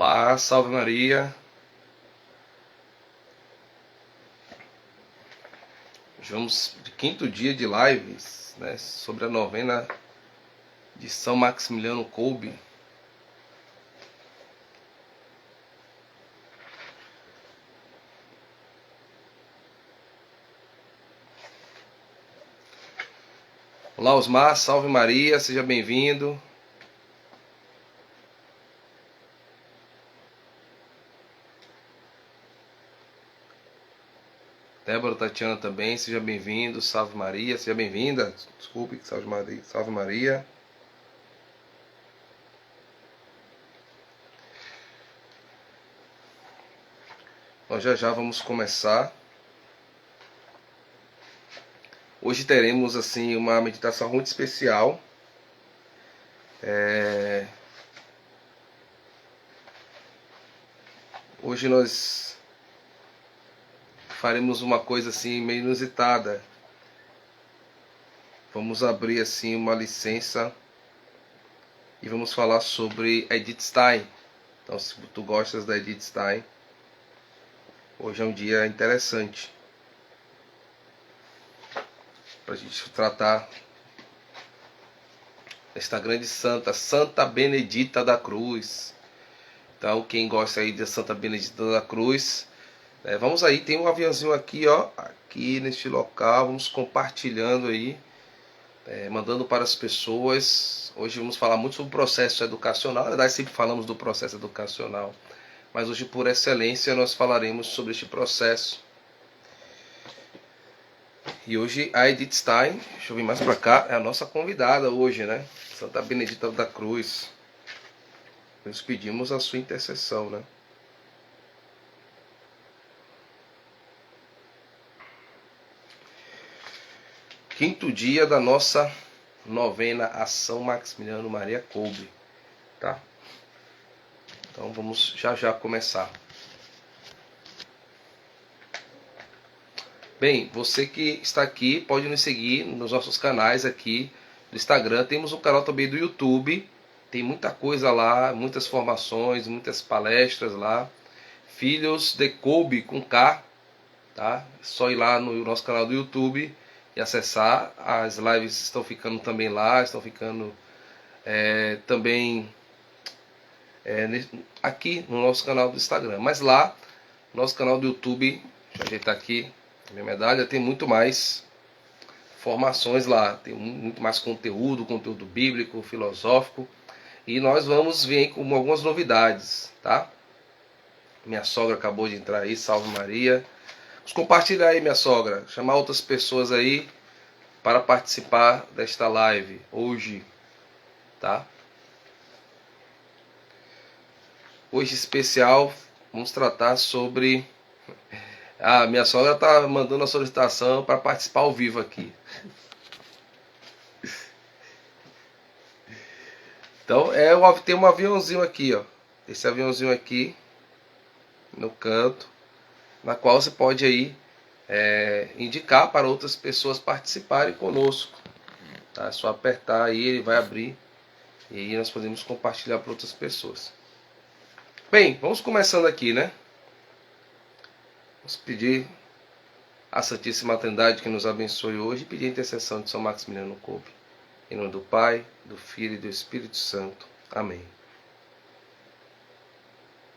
Olá, salve Maria. Vamos de quinto dia de lives, né, sobre a novena de São Maximiliano Kolbe. Olá, Osmar, salve Maria, seja bem-vindo. Débora Tatiana também, seja bem-vindo. Salve Maria, seja bem-vinda. Desculpe, salve Maria. Salve Maria. Nós já vamos começar. Hoje teremos assim uma meditação muito especial. Hoje nós faremos uma coisa assim meio inusitada. Vamos abrir assim uma licença e vamos falar sobre Edith Stein. Então, se tu gostas da Edith Stein, hoje é um dia interessante para a gente tratar esta grande santa, Santa Benedita da Cruz. Então, quem gosta aí de Santa Benedita da Cruz, vamos aí, tem um aviãozinho aqui, ó, aqui neste local, vamos compartilhando aí, mandando para as pessoas. Hoje vamos falar muito sobre o processo educacional. Na verdade, sempre falamos do processo educacional, mas hoje, por excelência, nós falaremos sobre este processo. E hoje a Edith Stein, deixa eu vir mais para cá, é a nossa convidada hoje, né? Santa Benedita da Cruz. Nós pedimos a sua intercessão, né? Quinto dia da nossa novena a São Maximiliano Maria Kolbe, tá? Então vamos já começar. Bem, você que está aqui pode nos seguir nos nossos canais aqui do Instagram. Temos um canal também do YouTube. Tem muita coisa lá, muitas formações, muitas palestras lá. Filhos de Kolbe com K, tá? É só ir lá no nosso canal do YouTube e acessar. As lives estão ficando também lá, estão ficando também aqui no nosso canal do Instagram. Mas lá, no nosso canal do YouTube, deixa eu ajeitar aqui a minha medalha, tem muito mais formações lá, tem muito mais conteúdo bíblico, filosófico. E nós vamos vir com algumas novidades, tá? Minha sogra acabou de entrar aí, salve Maria. Vamos compartilhar aí, minha sogra, chamar outras pessoas aí para participar desta live hoje, tá? Hoje especial, vamos tratar sobre... minha sogra tá mandando a solicitação para participar ao vivo aqui. Então, tem um aviãozinho aqui, ó. Esse aviãozinho aqui, no canto, na qual você pode aí indicar para outras pessoas participarem conosco. Tá? É só apertar aí, ele vai abrir. E aí nós podemos compartilhar para outras pessoas. Bem, vamos começando aqui, né? Vamos pedir à Santíssima Trindade que nos abençoe hoje e pedir a intercessão de São Maximiliano Kolbe. Em nome do Pai, do Filho e do Espírito Santo. Amém.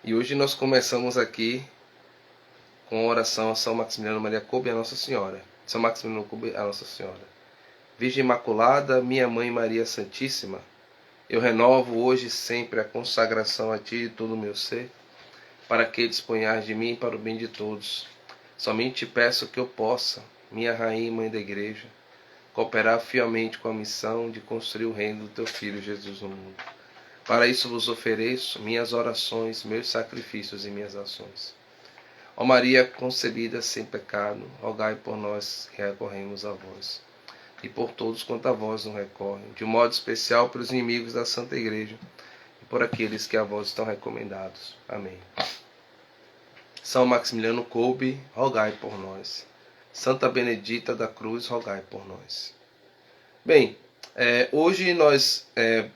E hoje nós começamos aqui com a oração a São Maximiliano Maria Kolbe e a Nossa Senhora. São Maximiliano Kolbe a Nossa Senhora. Virgem Imaculada, minha Mãe Maria Santíssima, eu renovo hoje e sempre a consagração a Ti de todo o meu ser, para que disponhas de mim para o bem de todos. Somente te peço que eu possa, minha Rainha e Mãe da Igreja, cooperar fielmente com a missão de construir o reino do Teu Filho Jesus no mundo. Para isso vos ofereço minhas orações, meus sacrifícios e minhas ações. Ó Maria concebida sem pecado, rogai por nós que recorremos a vós, e por todos quanto a vós não recorrem, de um modo especial pelos inimigos da Santa Igreja, e por aqueles que a vós estão recomendados. Amém. São Maximiliano Kolbe, rogai por nós. Santa Benedita da Cruz, rogai por nós. Bem, hoje nós é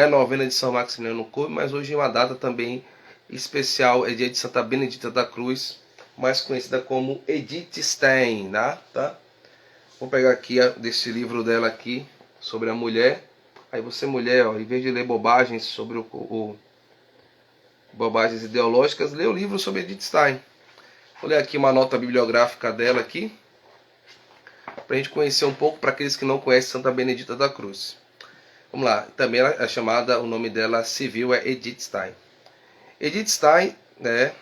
a novena de São Maximiliano Kolbe, mas hoje é uma data também especial é dia de Santa Benedita da Cruz, mais conhecida como Edith Stein, né? Tá? Vou pegar aqui desse livro dela aqui, sobre a mulher. Aí você, mulher, ó, em vez de ler bobagens sobre bobagens ideológicas, lê o livro sobre Edith Stein. Vou ler aqui uma nota bibliográfica dela aqui, para a gente conhecer um pouco, para aqueles que não conhecem Santa Benedita da Cruz. Vamos lá. Também ela é chamada, o nome dela civil é Edith Stein. Edith Stein, né,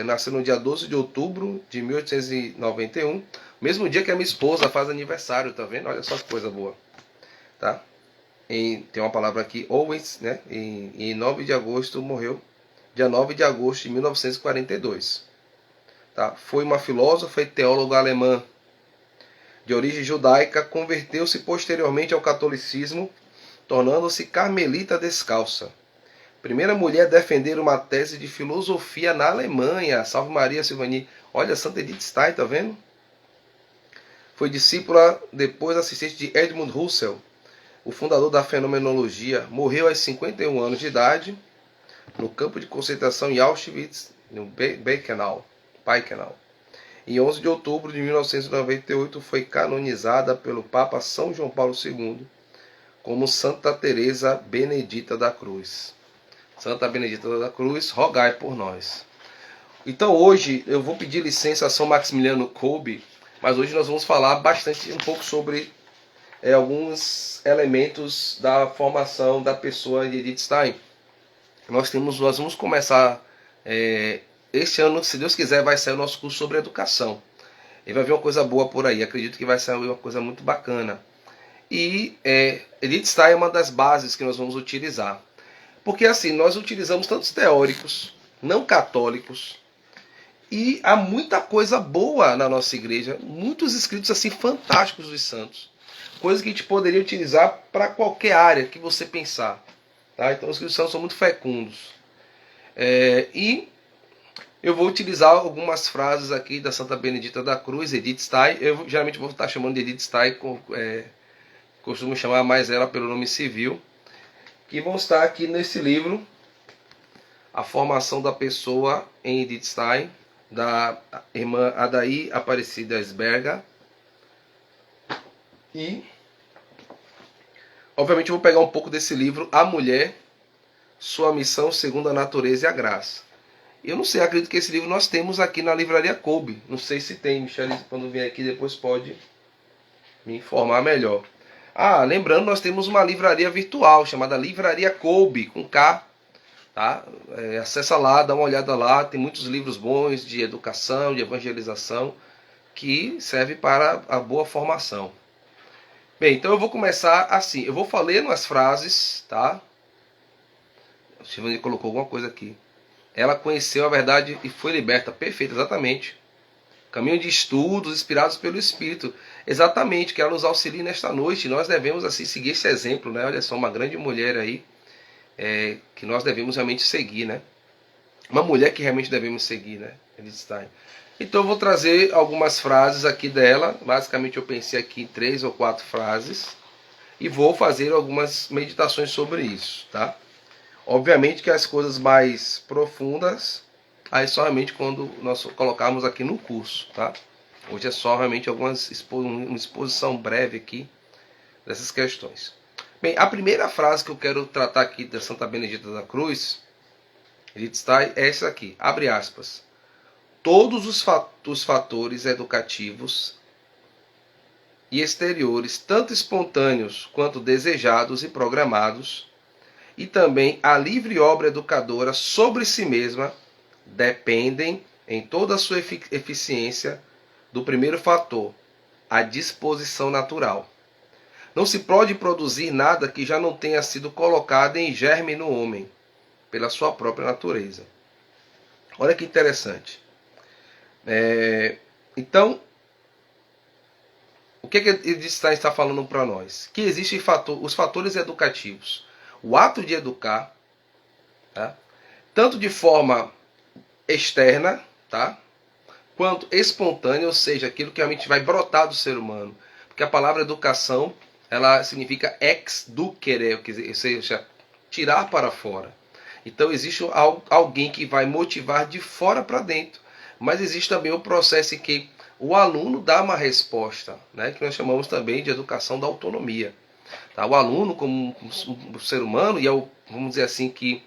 nasceu no dia 12 de outubro de 1891, mesmo dia que a minha esposa faz aniversário, tá vendo? Olha só que coisa boa, tá? Tem uma palavra aqui, always, né? Em 9 de agosto morreu, dia 9 de agosto de 1942. Tá? Foi uma filósofa e teóloga alemã de origem judaica, converteu-se posteriormente ao catolicismo, tornando-se carmelita descalça. Primeira mulher a defender uma tese de filosofia na Alemanha. Salve Maria, Silvani. Olha, Santa Edith Stein, tá vendo? Foi discípula, depois assistente de Edmund Husserl, o fundador da fenomenologia. Morreu aos 51 anos de idade, no campo de concentração em Auschwitz, no Birkenau. Em 11 de outubro de 1998 foi canonizada pelo Papa São João Paulo II como Santa Teresa Benedita da Cruz. Santa Benedita da Cruz, rogai por nós. Então hoje eu vou pedir licença a São Maximiliano Kolbe, mas hoje nós vamos falar bastante um pouco sobre alguns elementos da formação da pessoa de Edith Stein. Nós vamos começar este ano, se Deus quiser, vai sair o nosso curso sobre educação. E vai vir uma coisa boa por aí. Acredito que vai sair uma coisa muito bacana. E Edith Stein é uma das bases que nós vamos utilizar. Porque assim, nós utilizamos tantos teóricos, não católicos, e há muita coisa boa na nossa igreja. Muitos escritos assim fantásticos dos santos. Coisas que a gente poderia utilizar para qualquer área que você pensar. Tá? Então os escritos santos são muito fecundos. E eu vou utilizar algumas frases aqui da Santa Benedita da Cruz, Edith Stein. Eu geralmente vou estar chamando de Edith Stein, costumo chamar mais ela pelo nome civil, que vão estar aqui nesse livro, A Formação da Pessoa em Edith Stein, da irmã Adair Aparecida Esberga. E, obviamente, eu vou pegar um pouco desse livro, A Mulher, Sua Missão segundo a Natureza e a Graça. Eu não sei, acredito que esse livro nós temos aqui na Livraria Kolbe. Não sei se tem, Michele, quando vier aqui depois pode me informar melhor. Lembrando, nós temos uma livraria virtual chamada Livraria Kolbe, com K. Tá? Acessa lá, dá uma olhada lá, tem muitos livros bons de educação, de evangelização, que serve para a boa formação. Bem, então eu vou começar assim, eu vou falando as frases, tá? O Silvani colocou alguma coisa aqui. Ela conheceu a verdade e foi liberta. Perfeito, exatamente. Caminho de estudos inspirados pelo Espírito. Exatamente, que ela nos auxilie nesta noite. Nós devemos assim seguir esse exemplo, né? Olha só, uma grande mulher aí, que nós devemos realmente seguir, né? Uma mulher que realmente devemos seguir, né? Edith Stein. Então eu vou trazer algumas frases aqui dela. Basicamente eu pensei aqui em 3 ou 4 frases. E vou fazer algumas meditações sobre isso, tá? Obviamente que as coisas mais profundas, aí só realmente quando nós colocarmos aqui no curso, tá? Hoje é só realmente uma exposição breve aqui dessas questões. Bem, a primeira frase que eu quero tratar aqui da Santa Benedita da Cruz, Edith Stein, é essa aqui, abre aspas. Todos os fatores educativos e exteriores, tanto espontâneos quanto desejados e programados, e também a livre obra educadora sobre si mesma, dependem, em toda a sua eficiência, do primeiro fator, a disposição natural. Não se pode produzir nada que já não tenha sido colocado em germe no homem, pela sua própria natureza. Olha que interessante. Então, o que Edith Stein está falando para nós? Que existem os fatores educativos. O ato de educar, tá? Tanto de forma externa, tá? Quanto espontânea, ou seja, aquilo que realmente vai brotar do ser humano. Porque a palavra educação, ela significa ex ducere, ou seja, tirar para fora. Então existe alguém que vai motivar de fora para dentro. Mas existe também o processo em que o aluno dá uma resposta, né, que nós chamamos também de educação da autonomia. Tá? O aluno, como um ser humano, e vamos dizer assim que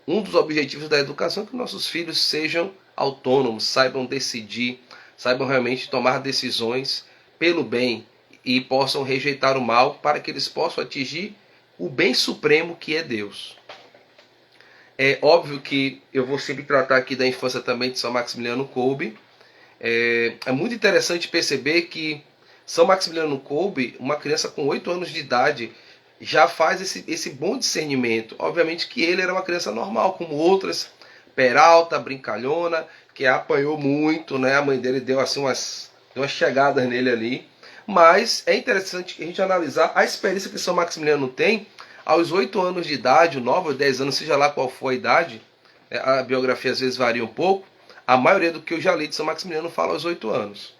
um dos objetivos da educação é que nossos filhos sejam autônomos, saibam decidir, saibam realmente tomar decisões pelo bem e possam rejeitar o mal para que eles possam atingir o bem supremo que é Deus. É óbvio que eu vou sempre tratar aqui da infância também de São Maximiliano Kolbe. É muito interessante perceber que São Maximiliano Kolbe, uma criança com 8 anos de idade, já faz esse bom discernimento. Obviamente que ele era uma criança normal, como outras, peralta, brincalhona, que apanhou muito, né? A mãe dele deu assim umas chegadas nele ali. Mas é interessante a gente analisar a experiência que São Maximiliano tem aos 8 anos de idade, 9 ou 10 anos, seja lá qual for a idade. A biografia às vezes varia um pouco. A maioria do que eu já li de São Maximiliano fala aos 8 anos.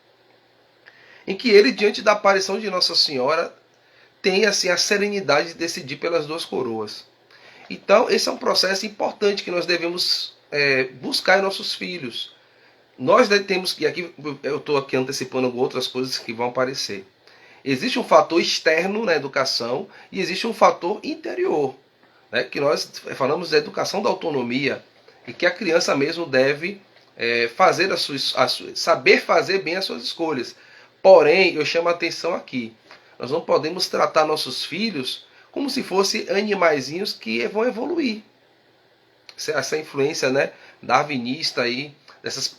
Em que ele, diante da aparição de Nossa Senhora, tem assim a serenidade de decidir pelas duas coroas. Então, esse é um processo importante que nós devemos buscar em nossos filhos. Nós temos que, aqui eu estou aqui antecipando outras coisas que vão aparecer. Existe um fator externo na educação e existe um fator interior, né, que nós falamos da educação da autonomia e que a criança mesmo deve fazer saber fazer bem as suas escolhas. Porém, eu chamo a atenção aqui. Nós não podemos tratar nossos filhos como se fossem animaizinhos que vão evoluir. Essa influência, né, darwinista aí, dessas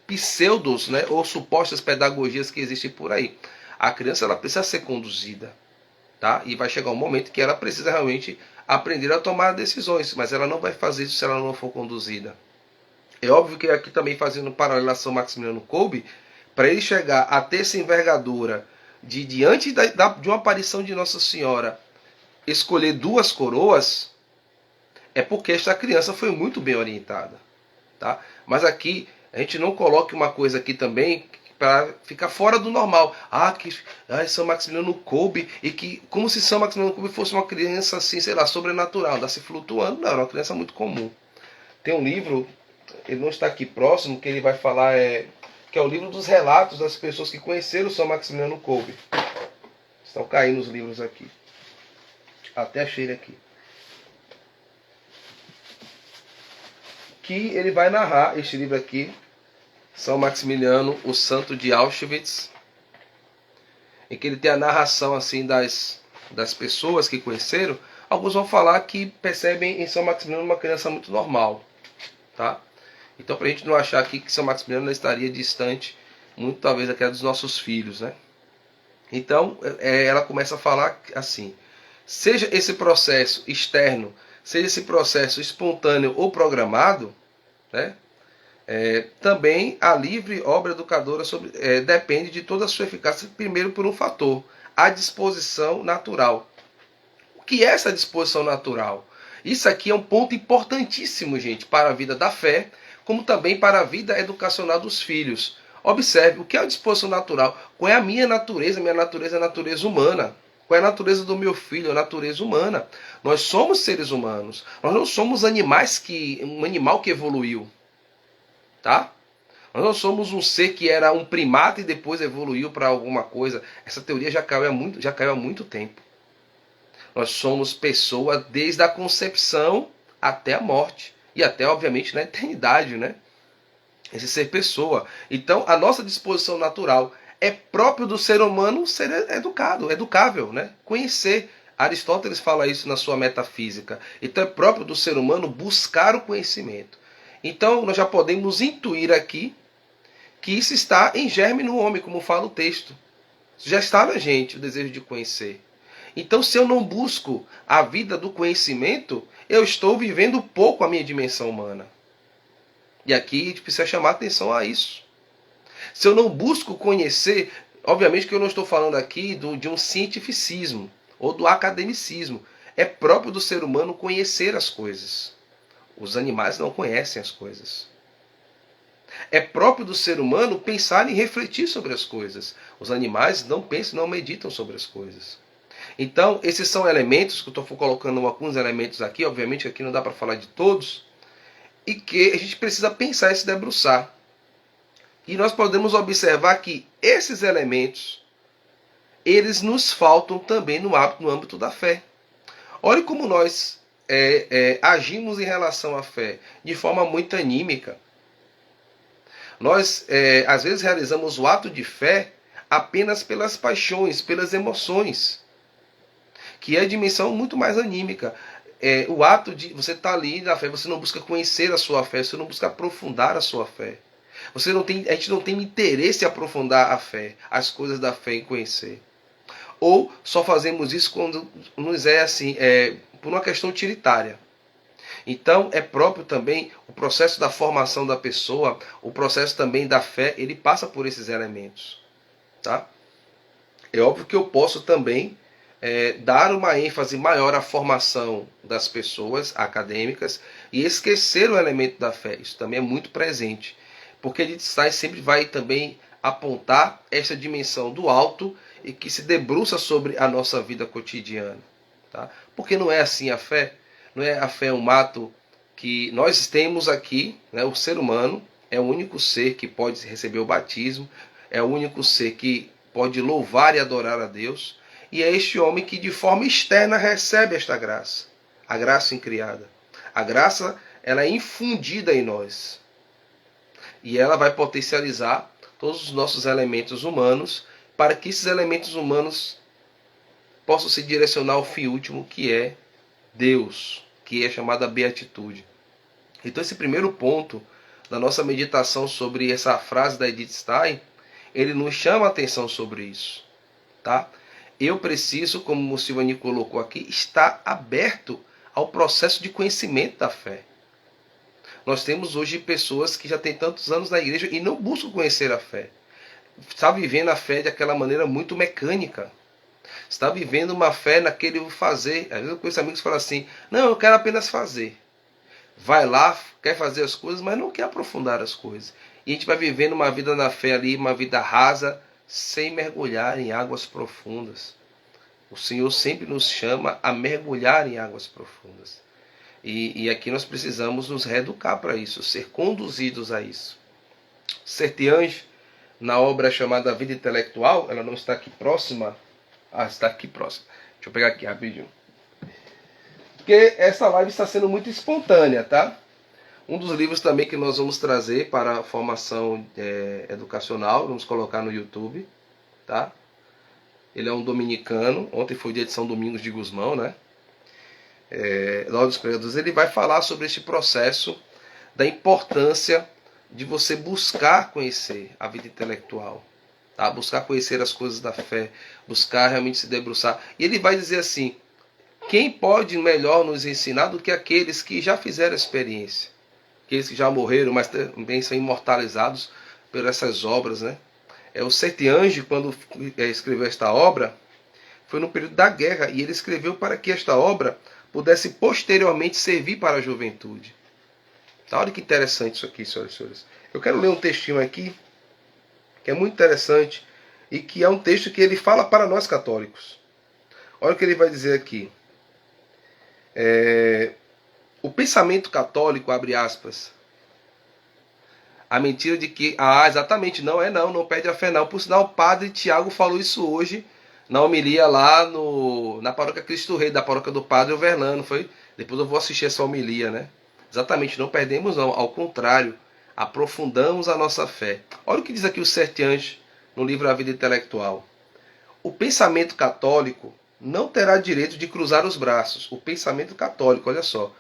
pseudos, né, ou supostas pedagogias que existem por aí. A criança ela precisa ser conduzida, tá? E vai chegar um momento que ela precisa realmente aprender a tomar decisões, mas ela não vai fazer isso se ela não for conduzida. É óbvio que aqui também fazendo paralelo a São Maximiliano Kolbe, para ele chegar a ter essa envergadura de diante de uma aparição de Nossa Senhora escolher duas coroas, é porque esta criança foi muito bem orientada, tá? Mas aqui a gente não coloque uma coisa aqui também para ficar fora do normal. São Maximiliano Kolbe, e que como se São Maximiliano Kolbe fosse uma criança assim, sei lá, sobrenatural, andasse flutuando. Não, era uma criança muito comum. Tem um livro, ele não está aqui próximo, que ele vai falar, que é o livro dos relatos das pessoas que conheceram São Maximiliano Kolbe. Estão caindo os livros aqui. Até achei ele aqui. Que ele vai narrar este livro aqui, São Maximiliano, o Santo de Auschwitz, em que ele tem a narração assim das pessoas que conheceram. Alguns vão falar que percebem em São Maximiliano uma criança muito normal, tá? Então, para a gente não achar aqui que São Maximiliano estaria distante, muito talvez aquela dos nossos filhos, né? Então, ela começa a falar assim: seja esse processo externo, seja esse processo espontâneo ou programado, né? Também a livre obra educadora depende de toda a sua eficácia, primeiro por um fator, a disposição natural. O que é essa disposição natural? Isso aqui é um ponto importantíssimo, gente, para a vida da fé, como também para a vida educacional dos filhos. Observe, o que é a disposição natural? Qual é a minha natureza? Minha natureza é a natureza humana. Qual é a natureza do meu filho? A natureza humana. Nós somos seres humanos. Nós não somos um animal que evoluiu. Tá? Nós não somos um ser que era um primata e depois evoluiu para alguma coisa. Essa teoria já caiu há muito tempo. Nós somos pessoa desde a concepção até a morte. E até, obviamente, na eternidade, né? Esse ser pessoa. Então, a nossa disposição natural é próprio do ser humano ser educável, né? Conhecer. Aristóteles fala isso na sua metafísica. Então, é próprio do ser humano buscar o conhecimento. Então, nós já podemos intuir aqui que isso está em germe no homem, como fala o texto. Já está na gente o desejo de conhecer. Então, se eu não busco a vida do conhecimento, eu estou vivendo pouco a minha dimensão humana. E aqui a gente precisa chamar atenção a isso. Se eu não busco conhecer, obviamente que eu não estou falando aqui de um cientificismo ou do academicismo. É próprio do ser humano conhecer as coisas. Os animais não conhecem as coisas. É próprio do ser humano pensar e refletir sobre as coisas. Os animais não pensam, não meditam sobre as coisas. Então, esses são elementos, que eu estou colocando alguns elementos aqui, obviamente aqui não dá para falar de todos, e que a gente precisa pensar e se debruçar. E nós podemos observar que esses elementos, eles nos faltam também no âmbito da fé. Olhe como nós agimos em relação à fé, de forma muito anímica. Nós, às vezes, realizamos o ato de fé apenas pelas paixões, pelas emoções, que é a dimensão muito mais anímica. O ato de você estar ali na fé, você não busca conhecer a sua fé, você não busca aprofundar a sua fé. A gente não tem interesse em aprofundar a fé, as coisas da fé em conhecer. Ou só fazemos isso quando nos por uma questão utilitária. Então é próprio também o processo da formação da pessoa, o processo também da fé, ele passa por esses elementos. Tá? É óbvio que eu posso também dar uma ênfase maior à formação das pessoas acadêmicas e esquecer o elemento da fé. Isso também é muito presente. Porque ele sempre vai também apontar essa dimensão do alto e que se debruça sobre a nossa vida cotidiana. Tá? Porque não é assim a fé. Não é a fé um ato que nós temos aqui, né, o ser humano é o único ser que pode receber o batismo, é o único ser que pode louvar e adorar a Deus, e é este homem que de forma externa recebe esta graça, a graça incriada. A graça, ela é infundida em nós. E ela vai potencializar todos os nossos elementos humanos para que esses elementos humanos possam se direcionar ao fim último, que é Deus, que é chamada beatitude. Então esse primeiro ponto da nossa meditação sobre essa frase da Edith Stein, ele nos chama a atenção sobre isso. Tá? Eu preciso, como o Silvani colocou aqui, estar aberto ao processo de conhecimento da fé. Nós temos hoje pessoas que já têm tantos anos na igreja e não buscam conhecer a fé. Está vivendo a fé de aquela maneira muito mecânica. Está vivendo uma fé naquele fazer. Às vezes eu conheço amigos que falam assim, não, eu quero apenas fazer. Vai lá, quer fazer as coisas, mas não quer aprofundar as coisas. E a gente vai vivendo uma vida na fé ali, uma vida rasa, sem mergulhar em águas profundas. O Senhor sempre nos chama a mergulhar em águas profundas. E aqui nós precisamos nos reeducar para isso, ser conduzidos a isso. Sertiange, na obra chamada Vida Intelectual, ela não está aqui próxima. Está aqui próxima. Deixa eu pegar aqui rapidinho. Porque essa live está sendo muito espontânea, tá? Um dos livros também que nós vamos trazer para a formação educacional, vamos colocar no YouTube, tá? Ele é um dominicano, ontem foi dia de São Domingos de Gusmão, né? Lá dos Pregadores, ele vai falar sobre este processo da importância de você buscar conhecer a vida intelectual, tá? Buscar conhecer as coisas da fé, buscar realmente se debruçar. E ele vai dizer assim, quem pode melhor nos ensinar do que aqueles que já fizeram a experiência? Aqueles que já morreram, mas também são imortalizados por essas obras, né? O Sertiange, quando escreveu esta obra, foi no período da guerra, e ele escreveu para que esta obra pudesse posteriormente servir para a juventude. Tá? Olha que interessante isso aqui, senhoras e senhores. Eu quero ler um textinho aqui, que é muito interessante, e que é um texto que ele fala para nós católicos. Olha o que ele vai dizer aqui. O pensamento católico, abre aspas, a mentira de que, exatamente, não perde a fé não. Por sinal, o padre Tiago falou isso hoje, na homilia lá na paróquia Cristo Rei, da paróquia do Padre Overlano, foi? Depois eu vou assistir essa homilia, né? Exatamente, não perdemos não, ao contrário, aprofundamos a nossa fé. Olha o que diz aqui o Sertiange no livro A Vida Intelectual. O pensamento católico não terá direito de cruzar os braços. O pensamento católico, olha só.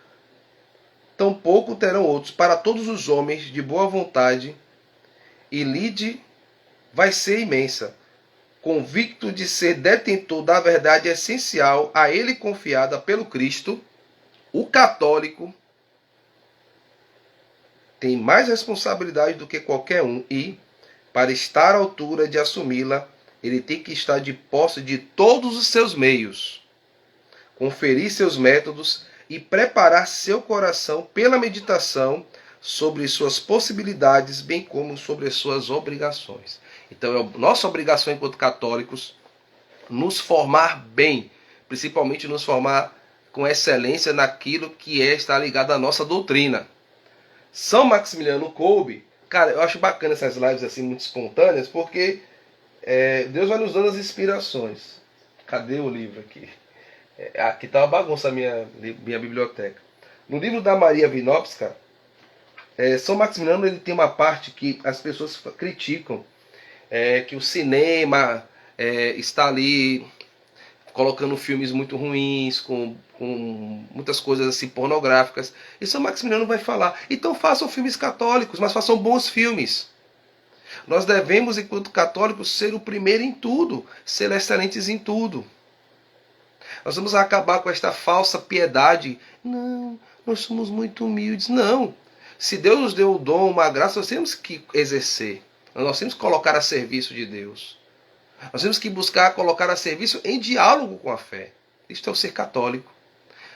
Tampouco terão outros. Para todos os homens de boa vontade, e lide vai ser imensa. Convicto de ser detentor da verdade essencial a ele confiada pelo Cristo, o católico tem mais responsabilidade do que qualquer um e, para estar à altura de assumi-la, ele tem que estar de posse de todos os seus meios, conferir seus métodos e preparar seu coração pela meditação sobre suas possibilidades, bem como sobre as suas obrigações. Então é nossa obrigação enquanto católicos nos formar bem, principalmente nos formar com excelência naquilo que está ligado à nossa doutrina. São Maximiliano Kolbe, cara, eu acho bacana essas lives assim muito espontâneas, porque Deus vai nos dando as inspirações. Cadê o livro aqui? Aqui está uma bagunça a minha biblioteca. No livro da Maria Vinopska, São Maximiliano ele tem uma parte que as pessoas criticam, que o cinema está ali colocando filmes muito ruins, com muitas coisas assim pornográficas. E São Maximiliano vai falar, então façam filmes católicos, mas façam bons filmes. Nós devemos, enquanto católicos, ser o primeiro em tudo, ser excelentes em tudo. Nós vamos acabar com esta falsa piedade. Não, nós somos muito humildes. Não. Se Deus nos deu o dom, uma graça, nós temos que exercer. Nós temos que colocar a serviço de Deus. Nós temos que buscar colocar a serviço em diálogo com a fé. Isto é o ser católico.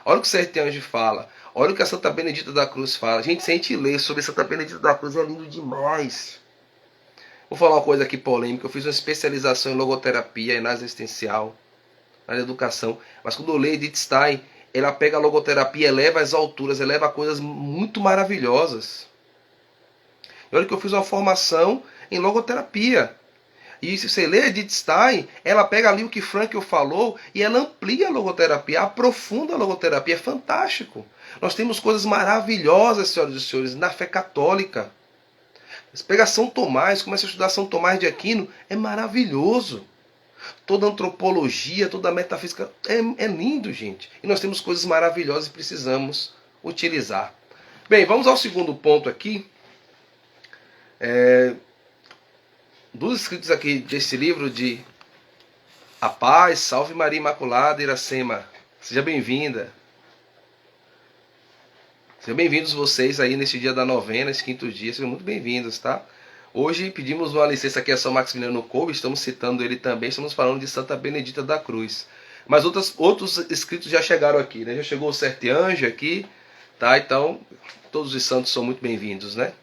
Olha o que o Sertiange fala. Olha o que a Santa Benedita da Cruz fala. Gente, se a gente ler sobre Santa Benedita da Cruz, é lindo demais. Vou falar uma coisa aqui polêmica. Eu fiz uma especialização em logoterapia e na existencial, na educação. Mas quando eu leio Edith Stein, ela pega a logoterapia, eleva as alturas, eleva coisas muito maravilhosas. E olha que eu fiz uma formação em logoterapia. E se você lê Edith Stein, ela pega ali o que Frankl falou e ela amplia a logoterapia, aprofunda a logoterapia. É fantástico. Nós temos coisas maravilhosas, senhoras e senhores, na fé católica. Você pega São Tomás, começa a estudar São Tomás de Aquino, é maravilhoso. Toda antropologia, toda a metafísica, é lindo, gente. E nós temos coisas maravilhosas e precisamos utilizar. Bem, vamos ao segundo ponto aqui. Dos escritos aqui desse livro de A Paz, Salve Maria Imaculada, Iracema. Seja bem-vinda. Sejam bem-vindos vocês aí neste dia da novena, esse quinto dia. Sejam muito bem-vindos, tá? Hoje pedimos uma licença aqui a São Maximiliano Kolbe, estamos citando ele também, estamos falando de Santa Benedita da Cruz. Mas outros escritos já chegaram aqui, né? Já chegou o Sertiange aqui, tá? Então, todos os santos são muito bem-vindos, né?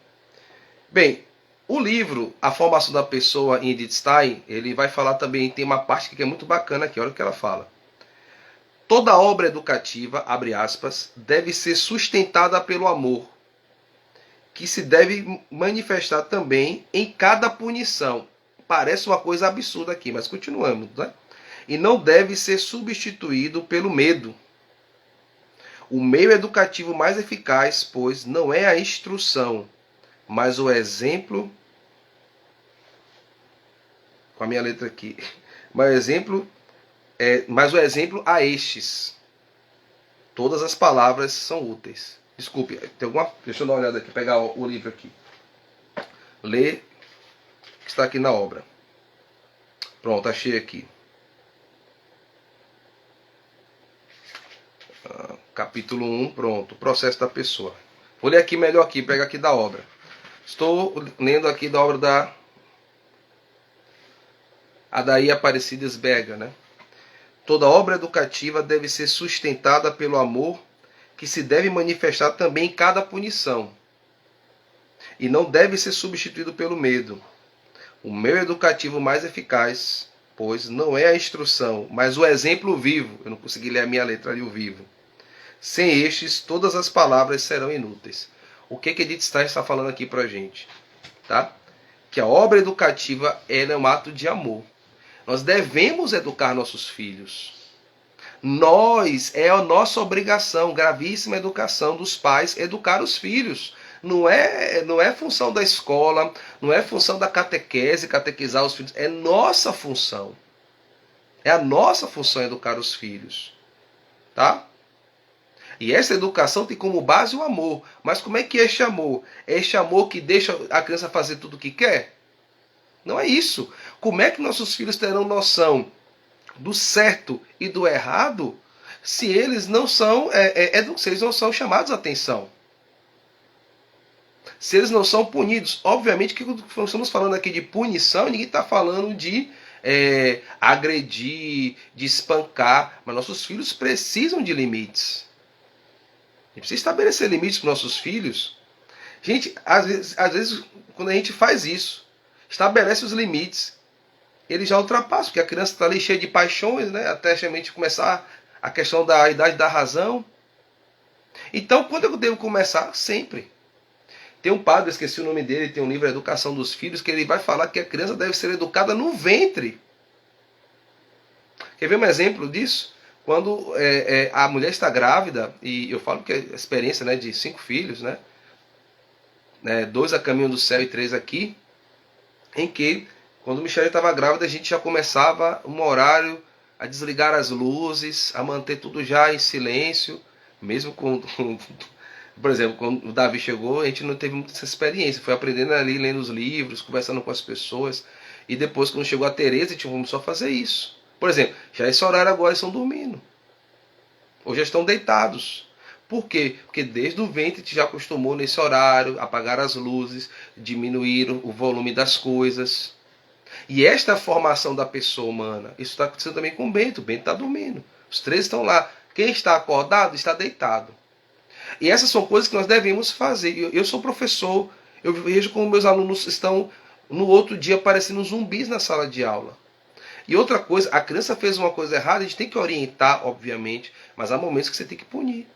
Bem, o livro A Formação da Pessoa, em Edith Stein, ele vai falar também, tem uma parte que é muito bacana aqui, olha o que ela fala. Toda obra educativa, abre aspas, deve ser sustentada pelo amor, que se deve manifestar também em cada punição. Parece uma coisa absurda aqui, mas continuamos, né? E não deve ser substituído pelo medo. O meio educativo mais eficaz, pois, não é a instrução, mas o exemplo. Com a minha letra aqui. Mas o exemplo a estes. Todas as palavras são úteis. Desculpe, tem alguma. Deixa eu dar uma olhada aqui, pegar o livro aqui. Ler o que está aqui na obra. Pronto, achei aqui. Capítulo 1, pronto. Processo da pessoa. Vou ler aqui melhor aqui, pega aqui da obra. Estou lendo aqui da obra da Adair Aparecidas Bega, né? Toda obra educativa deve ser sustentada pelo amor, que se deve manifestar também em cada punição, e não deve ser substituído pelo medo. O meio educativo mais eficaz, pois, não é a instrução, mas o exemplo vivo. Eu não consegui ler a minha letra ali, o vivo. Sem estes, todas as palavras serão inúteis. O que Edith Stein está falando aqui para a gente? Tá? Que a obra educativa é um ato de amor. Nós devemos educar nossos filhos. É a nossa obrigação, gravíssima educação dos pais, educar os filhos. Não é função da escola, não é função da catequese, catequizar os filhos. É nossa função. É a nossa função educar os filhos. Tá? E essa educação tem como base o amor. Mas como é que é este amor? É este amor que deixa a criança fazer tudo o que quer? Não é isso. Como é que nossos filhos terão noção do certo e do errado se eles não são, se eles não são chamados a atenção? Se eles não são punidos? Obviamente que quando estamos falando aqui de punição, ninguém está falando de agredir, de espancar. Mas nossos filhos precisam de limites. A gente precisa estabelecer limites para nossos filhos. Gente, às vezes, quando a gente faz isso, estabelece os limites, ele já ultrapassa, porque a criança está ali cheia de paixões, né? Até a gente começar a A questão da idade da razão. Então, quando eu devo começar? Sempre. Tem um padre, esqueci o nome dele, tem um livro, A Educação dos Filhos, que ele vai falar que a criança deve ser educada no ventre. Quer ver um exemplo disso? Quando a mulher está grávida, e eu falo que é a experiência, né, de 5 filhos, né, 2 a caminho do céu e 3 aqui, em que, quando Michelle estava grávida, a gente já começava um horário a desligar as luzes, a manter tudo já em silêncio, mesmo com por exemplo, quando o Davi chegou, a gente não teve muita essa experiência, foi aprendendo ali, lendo os livros, conversando com as pessoas, e depois, quando chegou a Tereza, a gente começou a fazer isso. Por exemplo, já esse horário agora eles estão dormindo, ou já estão deitados. Por quê? Porque desde o ventre a gente já acostumou nesse horário, apagar as luzes, diminuir o volume das coisas. E esta formação da pessoa humana, isso está acontecendo também com o Bento está dormindo. Os 3 estão lá. Quem está acordado está deitado. E essas são coisas que nós devemos fazer. Eu sou professor, eu vejo como meus alunos estão no outro dia parecendo zumbis na sala de aula. E outra coisa, a criança fez uma coisa errada, a gente tem que orientar, obviamente, mas há momentos que você tem que punir.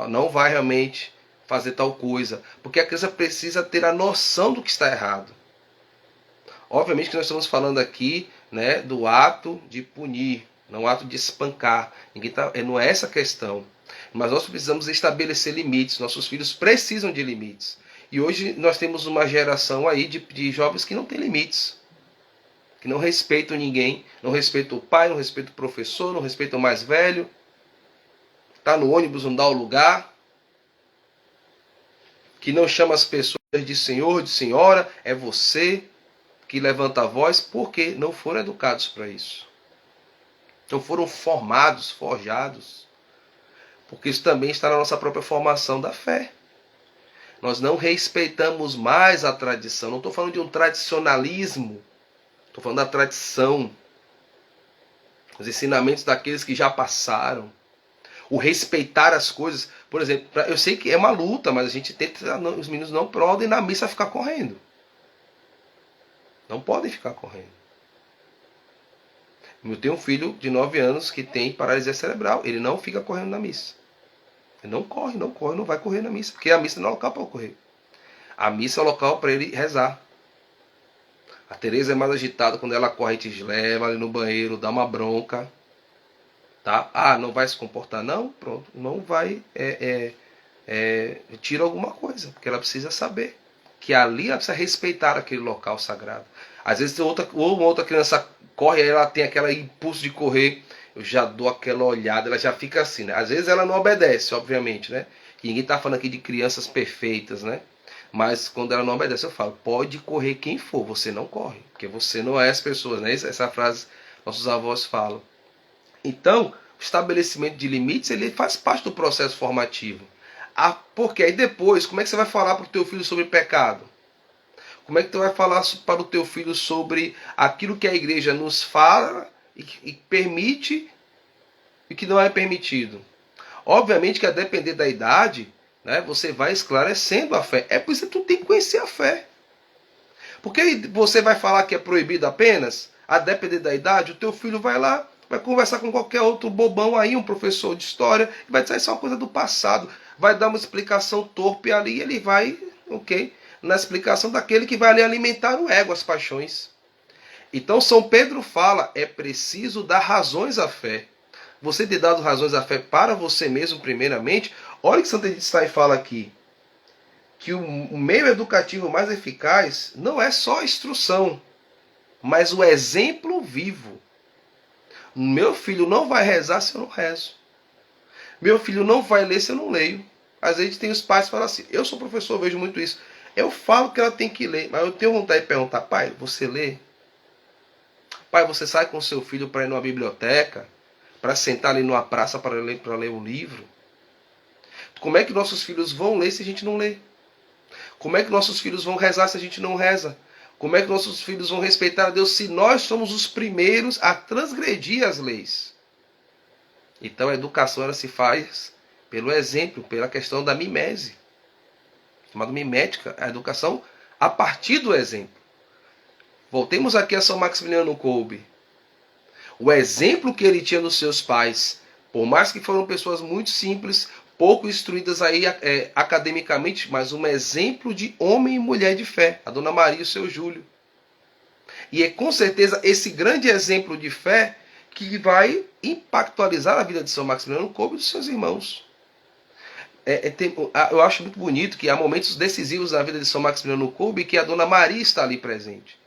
Não vai realmente fazer tal coisa, porque a criança precisa ter a noção do que está errado. Obviamente que nós estamos falando aqui, né, do ato de punir, não o ato de espancar. Não é essa a questão. Mas nós precisamos estabelecer limites. Nossos filhos precisam de limites. E hoje nós temos uma geração aí de jovens que não tem limites. Que não respeitam ninguém. Não respeitam o pai, não respeitam o professor, não respeitam o mais velho. Está no ônibus, não dá o lugar. Que não chama as pessoas de senhor, de senhora. É você que levanta a voz, porque não foram educados para isso. Não foram formados, forjados. Porque isso também está na nossa própria formação da fé. Nós não respeitamos mais a tradição. Não estou falando de um tradicionalismo. Estou falando da tradição. Os ensinamentos daqueles que já passaram. O respeitar as coisas. Por exemplo, eu sei que é uma luta, mas a gente tenta. Os meninos não podem na missa ficar correndo. Não podem ficar correndo. Eu tenho um filho de 9 anos que tem paralisia cerebral. Ele não fica correndo na missa. Ele não corre, não vai correr na missa. Porque a missa não é local para correr. A missa é o local para ele rezar. A Tereza é mais agitada quando ela corre, a gente leva ali no banheiro, dá uma bronca. Tá? Ah, não vai se comportar não? Pronto. Não vai. Tira alguma coisa. Porque ela precisa saber. Que ali ela precisa respeitar aquele local sagrado. Às vezes uma outra criança corre, aí ela tem aquele impulso de correr, eu já dou aquela olhada, ela já fica assim, né? Às vezes ela não obedece, obviamente, né? Que ninguém está falando aqui de crianças perfeitas, né? Mas quando ela não obedece, eu falo, pode correr quem for, você não corre, porque você não é as pessoas, né? Essa frase nossos avós falam. Então, o estabelecimento de limites, ele faz parte do processo formativo. Porque aí depois, como é que você vai falar para o teu filho sobre pecado? Como é que tu vai falar para o teu filho sobre aquilo que a igreja nos fala e permite e que não é permitido? Obviamente que a depender da idade, né, você vai esclarecendo a fé. É por isso que tu tem que conhecer a fé. Porque você vai falar que é proibido apenas, a depender da idade, o teu filho vai lá, vai conversar com qualquer outro bobão aí, um professor de história, e vai dizer isso é uma coisa do passado. Vai dar uma explicação torpe ali e ele vai, ok? Na explicação daquele que vai ali alimentar o ego, as paixões. Então São Pedro fala, é preciso dar razões à fé. Você ter dado razões à fé para você mesmo primeiramente. Olha o que Santo Edith Stein fala aqui. Que o meio educativo mais eficaz não é só a instrução, mas o exemplo vivo. Meu filho não vai rezar se eu não rezo. Meu filho não vai ler se eu não leio. Às vezes tem os pais que falam assim, eu sou professor, eu vejo muito isso. Eu falo que ela tem que ler, mas eu tenho vontade de perguntar, pai, você lê? Pai, você sai com seu filho para ir numa biblioteca? Para sentar ali numa praça para ler um livro? Como é que nossos filhos vão ler se a gente não lê? Como é que nossos filhos vão rezar se a gente não reza? Como é que nossos filhos vão respeitar a Deus se nós somos os primeiros a transgredir as leis? Então a educação ela se faz pelo exemplo, pela questão da mimese. Chamada mimética, a educação a partir do exemplo. Voltemos aqui a São Maximiliano Kolbe. O exemplo que ele tinha dos seus pais, por mais que foram pessoas muito simples, pouco instruídas aí academicamente, mas um exemplo de homem e mulher de fé, a Dona Maria e o seu Júlio. E é com certeza esse grande exemplo de fé que vai impactualizar a vida de São Maximiliano Kolbe e dos seus irmãos. Eu acho muito bonito que há momentos decisivos na vida de São Maximiliano Kolbe que a Dona Maria está ali presente.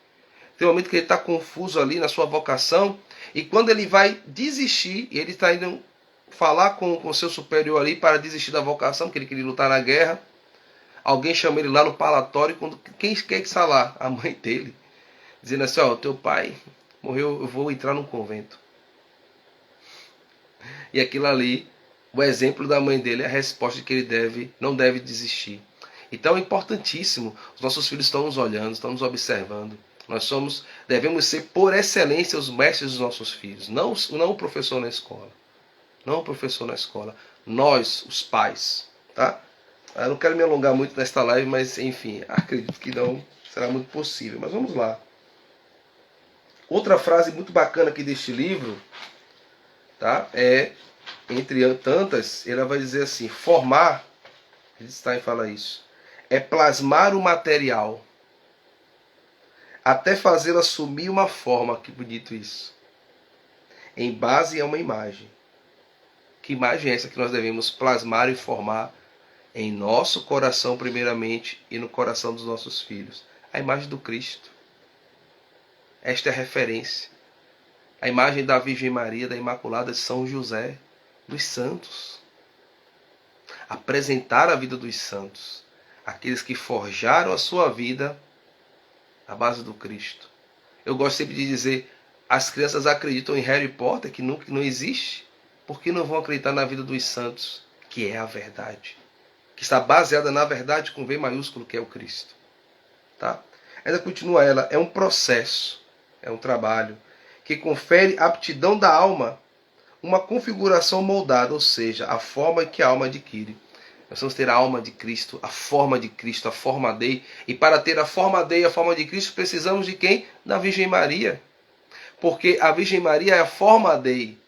Tem um momento que ele está confuso ali na sua vocação, e quando ele vai desistir, ele está indo falar com o seu superior ali para desistir da vocação, que ele queria lutar na guerra. Alguém chama ele lá no palatório, quem quer que está lá? A mãe dele, dizendo assim, ó, teu pai morreu, eu vou entrar num convento. E aquilo ali, o exemplo da mãe dele é a resposta de que ele não deve desistir. Então é importantíssimo, os nossos filhos estão nos olhando, estão nos observando. Devemos ser por excelência os mestres dos nossos filhos, não o professor na escola. Não o professor na escola. Nós, os pais. Tá? Eu não quero me alongar muito nesta live, mas enfim, acredito que não será muito possível. Mas vamos lá. Outra frase muito bacana aqui deste livro, tá? Entre tantas, ela vai dizer assim, formar, Stein fala isso, é plasmar o material, até fazê-lo assumir uma forma, que bonito isso, em base a uma imagem. Que imagem é essa que nós devemos plasmar e formar em nosso coração primeiramente e no coração dos nossos filhos? A imagem do Cristo. Esta é a referência. A imagem da Virgem Maria, da Imaculada, de São José, dos santos. Apresentar a vida dos santos. Aqueles que forjaram a sua vida à base do Cristo. Eu gosto sempre de dizer, as crianças acreditam em Harry Potter, que não existe. Por que não vão acreditar na vida dos santos, que é a verdade? Que está baseada na verdade com V maiúsculo, que é o Cristo. Tá? Ainda continua ela, é um processo, é um trabalho, que confere aptidão da alma, uma configuração moldada, ou seja, a forma que a alma adquire. Nós vamos ter a alma de Cristo, a forma Dei. E para ter a forma Dei, a forma de Cristo, precisamos de quem? Da Virgem Maria. Porque a Virgem Maria é a forma Dei.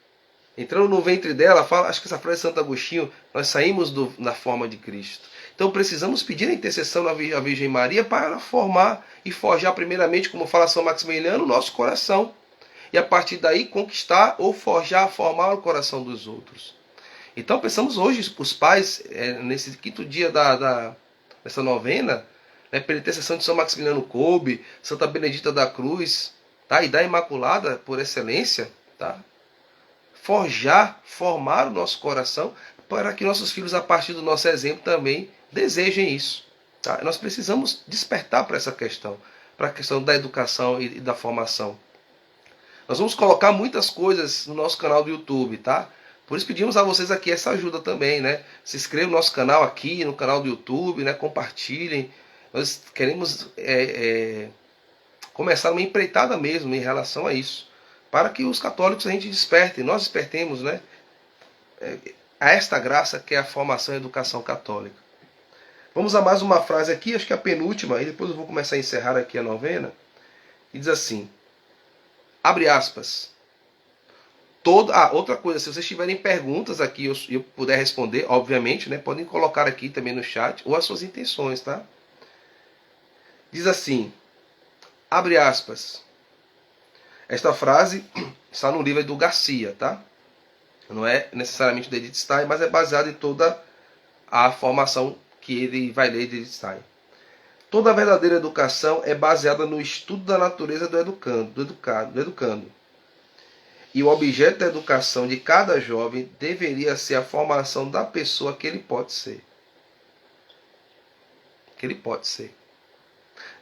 Entrando no ventre dela, fala, acho que essa frase de Santo Agostinho, nós saímos na forma de Cristo. Então precisamos pedir a intercessão à Virgem Maria para ela formar e forjar primeiramente, como fala São Maximiliano, o nosso coração. E a partir daí conquistar ou formar o coração dos outros. Então pensamos hoje, os pais, nesse quinto dia dessa novena, pela intercessão de São Maximiliano Kolbe, Santa Benedita da Cruz, tá? E da Imaculada, por excelência, tá? Formar o nosso coração, para que nossos filhos, a partir do nosso exemplo, também desejem isso. Tá? Nós precisamos despertar para essa questão, para a questão da educação e da formação. Nós vamos colocar muitas coisas no nosso canal do YouTube, tá? Por isso pedimos a vocês aqui essa ajuda também, né? Se inscrevam no nosso canal aqui, no canal do YouTube, né? Compartilhem. Nós queremos começar uma empreitada mesmo em relação a isso, para que os católicos a gente desperte, nós despertemos, né? A esta graça que é a formação e a educação católica. Vamos a mais uma frase aqui, acho que é a penúltima, e depois eu vou começar a encerrar aqui a novena. E diz assim, abre aspas. Outra coisa, se vocês tiverem perguntas aqui e eu puder responder, obviamente, né, podem colocar aqui também no chat, ou as suas intenções, tá? Diz assim, abre aspas. Esta frase está no livro do Garcia, tá? Não é necessariamente do Edith Stein, mas é baseado em toda a formação que ele vai ler de Edith Stein. Toda a verdadeira educação é baseada no estudo da natureza do educando. E o objeto da educação de cada jovem deveria ser a formação da pessoa que ele pode ser. Que ele pode ser.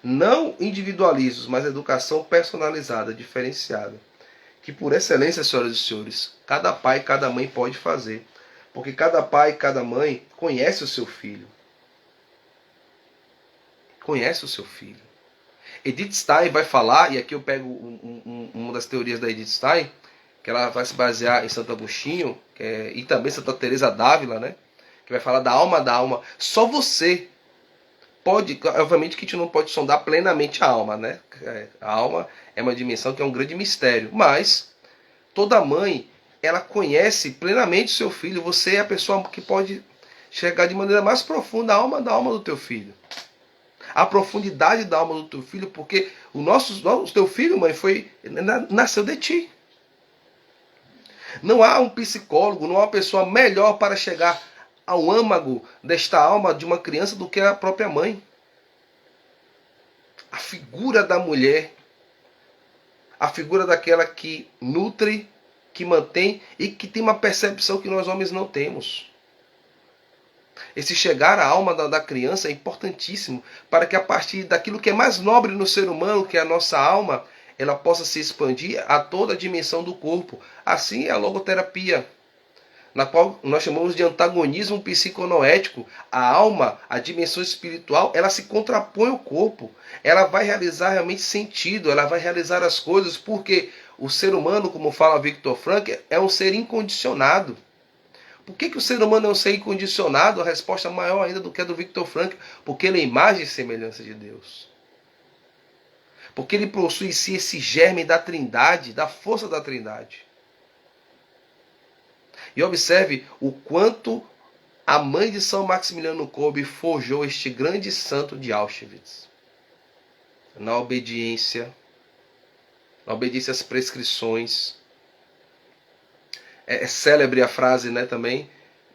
Não individualismos, mas educação personalizada, diferenciada. Que por excelência, senhoras e senhores, cada pai e cada mãe pode fazer. Porque cada pai e cada mãe conhece o seu filho. Conhece o seu filho. Edith Stein vai falar, e aqui eu pego uma das teorias da Edith Stein, que ela vai se basear em Santo Agostinho, e também Santa Teresa d'Ávila, né? Que vai falar da alma. Só você pode, obviamente que a gente não pode sondar plenamente a alma, né? A alma é uma dimensão que é um grande mistério, mas Toda mãe, ela conhece plenamente o seu filho. Você é a pessoa que pode chegar de maneira mais profunda a alma da alma do teu filho. A profundidade da alma do teu filho, porque o teu filho, mãe, nasceu de ti. Não há um psicólogo, não há uma pessoa melhor para chegar ao âmago desta alma de uma criança do que a própria mãe. A figura da mulher, a figura daquela que nutre, que mantém e que tem uma percepção que nós homens não temos. Esse chegar à alma da criança é importantíssimo para que a partir daquilo que é mais nobre no ser humano, que é a nossa alma, ela possa se expandir a toda a dimensão do corpo. Assim é a logoterapia, na qual nós chamamos de antagonismo psiconoético. A alma, a dimensão espiritual, ela se contrapõe ao corpo. Ela vai realizar realmente sentido, ela vai realizar as coisas, porque o ser humano, como fala Viktor Frankl, é um ser incondicionado. Por que o ser humano é um ser incondicionado? A resposta maior ainda do que a do Viktor Frankl, porque ele é imagem e semelhança de Deus. Porque ele possui em si esse germe da trindade, da força da trindade. E observe o quanto a mãe de São Maximiliano Kolbe forjou este grande santo de Auschwitz. Na obediência às prescrições. É célebre a frase, né, também,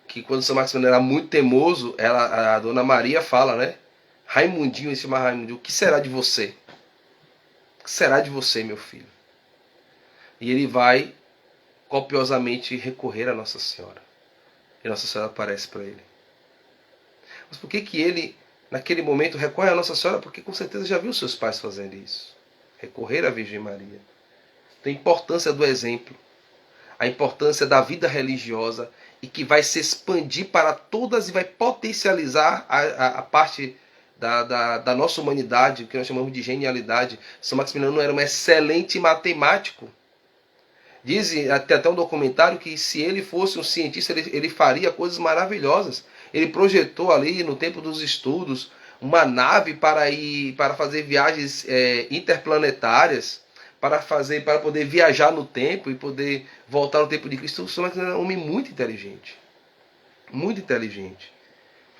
que quando São Maximiliano era muito teimoso, a Dona Maria fala, né? Raimundinho, esse chama Raimundinho, o que será de você? O que será de você, meu filho? E ele vai copiosamente recorrer a Nossa Senhora. E Nossa Senhora aparece para ele. Mas por que ele, naquele momento, recorre a Nossa Senhora? Porque com certeza já viu seus pais fazendo isso. Recorrer à Virgem Maria. Tem importância do exemplo. A importância da vida religiosa e que vai se expandir para todas e vai potencializar a parte da nossa humanidade, o que nós chamamos de genialidade. São Maximiliano era um excelente matemático. Diz até um documentário que se ele fosse um cientista, ele faria coisas maravilhosas. Ele projetou ali no tempo dos estudos uma nave para fazer viagens interplanetárias, para poder viajar no tempo e poder voltar no tempo de Cristo. São Maximiliano era um homem muito inteligente. Muito inteligente.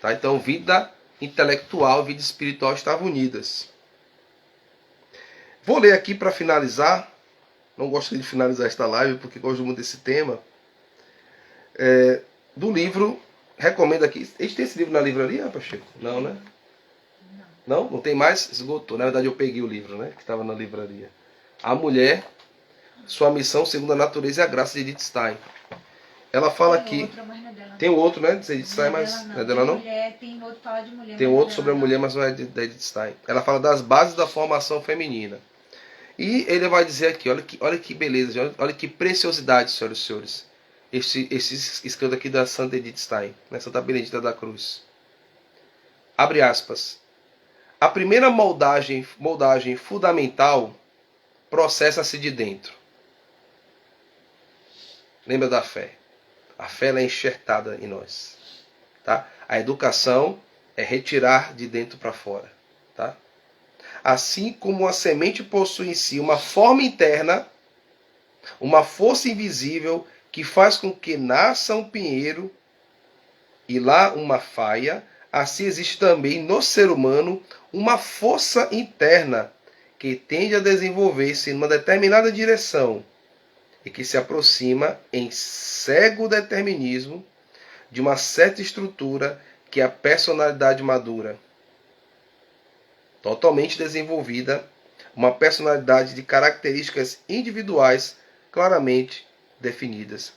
Tá? Então, vida intelectual, vida espiritual estavam unidas. Vou ler aqui para finalizar. Não gosto de finalizar esta live porque gosto muito desse tema. Do livro, recomendo aqui. A gente tem esse livro na livraria, Pacheco? Não, né? Não? Não tem mais? Esgotou. Na verdade, eu peguei o livro, né? Que estava na livraria. A Mulher, Sua Missão Segundo a Natureza e a Graça, de Edith Stein. Ela fala aqui. Tem outro, né? De Edith Stein, mas não é dela não? Tem outro que fala de mulher. Tem outro sobre a mulher, mas não é da Edith Stein. Ela fala das bases da formação feminina. E ele vai dizer aqui, olha que beleza, olha que preciosidade, senhoras e senhores. Esse escrito aqui da Santa Edith Stein, né, Santa Benedita da Cruz. Abre aspas. A primeira moldagem fundamental processa-se de dentro. Lembra da fé? A fé ela é enxertada em nós. Tá? A educação é retirar de dentro para fora. Tá? Assim como a semente possui em si uma forma interna, uma força invisível que faz com que nasça um pinheiro e lá uma faia, assim existe também no ser humano uma força interna que tende a desenvolver-se em uma determinada direção e que se aproxima em cego determinismo de uma certa estrutura que é a personalidade madura. Totalmente desenvolvida, uma personalidade de características individuais claramente definidas.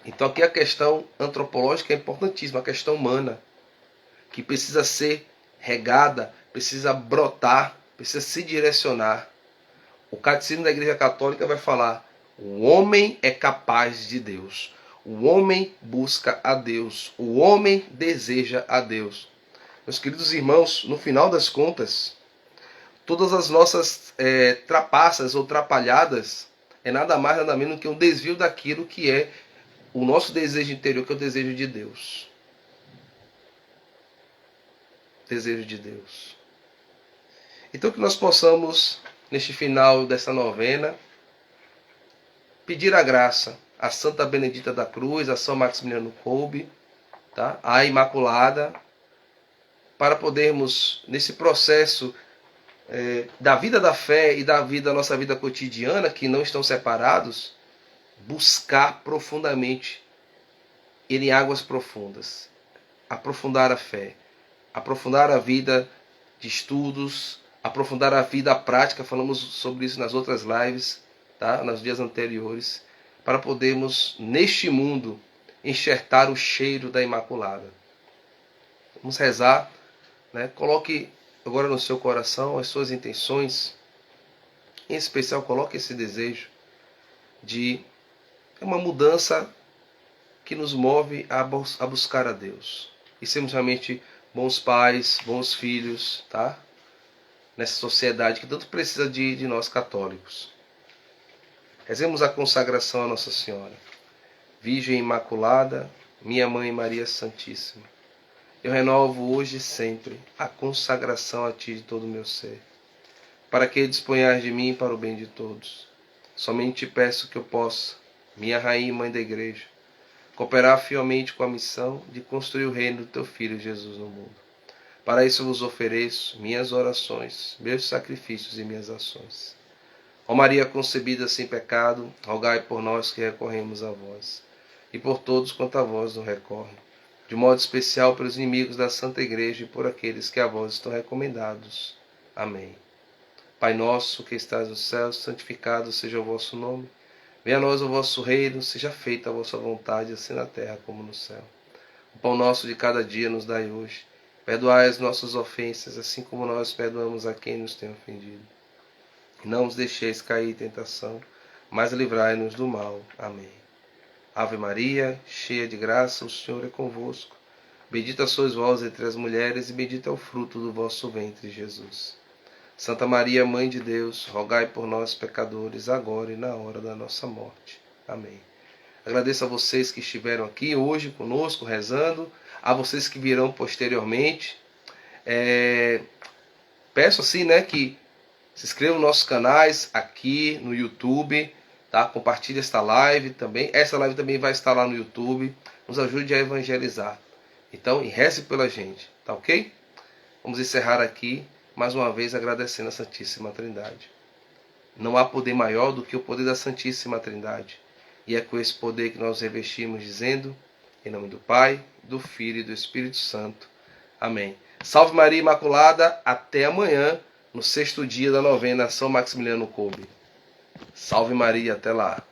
Então aqui a questão antropológica é importantíssima, a questão humana, que precisa ser regada, precisa brotar, precisa se direcionar. O Catecismo da Igreja Católica vai falar: o homem é capaz de Deus, o homem busca a Deus, o homem deseja a Deus. Meus queridos irmãos, no final das contas, todas as nossas trapaças ou trapalhadas é nada mais nada menos que um desvio daquilo que é o nosso desejo interior, que é o desejo de Deus. Desejo de Deus. Então que nós possamos, neste final dessa novena, pedir a graça a Santa Benedita da Cruz, a São Maximiliano Kolbe, tá? A Imaculada, para podermos, nesse processo da vida da fé e da vida, nossa vida cotidiana, que não estão separados, buscar profundamente, ir em águas profundas, aprofundar a fé, aprofundar a vida de estudos, aprofundar a vida prática. Falamos sobre isso nas outras lives, tá? Nos dias anteriores, para podermos, neste mundo, enxertar o cheiro da Imaculada. Vamos rezar, né? Coloque agora no seu coração as suas intenções. Em especial, coloque esse desejo de uma mudança que nos move a buscar a Deus. E sermos realmente bons pais, bons filhos, tá? Nessa sociedade que tanto precisa de nós católicos. Rezemos a consagração a Nossa Senhora. Virgem Imaculada, minha Mãe Maria Santíssima, eu renovo hoje e sempre a consagração a Ti de todo o meu ser, para que disponhas de mim para o bem de todos. Somente te peço que eu possa, minha Rainha e Mãe da Igreja, cooperar fielmente com a missão de construir o reino do Teu Filho Jesus no mundo. Para isso vos ofereço minhas orações, meus sacrifícios e minhas ações. Ó Maria concebida sem pecado, rogai por nós que recorremos a vós, e por todos quanto a vós nos recorrem, de modo especial pelos inimigos da Santa Igreja e por aqueles que a vós estão recomendados. Amém. Pai nosso que estás no céu, santificado seja o vosso nome. Venha a nós o vosso reino, seja feita a vossa vontade, assim na terra como no céu. O pão nosso de cada dia nos dai hoje. Perdoai as nossas ofensas, assim como nós perdoamos a quem nos tem ofendido. E não nos deixeis cair em tentação, mas livrai-nos do mal. Amém. Ave Maria, cheia de graça, o Senhor é convosco. Bendita sois vós entre as mulheres, e bendito é o fruto do vosso ventre, Jesus. Santa Maria, Mãe de Deus, rogai por nós, pecadores, agora e na hora da nossa morte. Amém. Agradeço a vocês que estiveram aqui hoje conosco, rezando, a vocês que virão posteriormente. Peço assim, né, que se inscrevam nos nossos canais aqui no YouTube, tá? Compartilhe esta live também. Essa live também vai estar lá no YouTube. Nos ajude a evangelizar. Então, e reze pela gente, tá ok? Vamos encerrar aqui, mais uma vez agradecendo a Santíssima Trindade. Não há poder maior do que o poder da Santíssima Trindade. E é com esse poder que nós revestimos, dizendo, em nome do Pai, do Filho e do Espírito Santo. Amém. Salve Maria Imaculada, até amanhã, no 6º dia da novena São Maximiliano Kolbe. Salve Maria, até lá.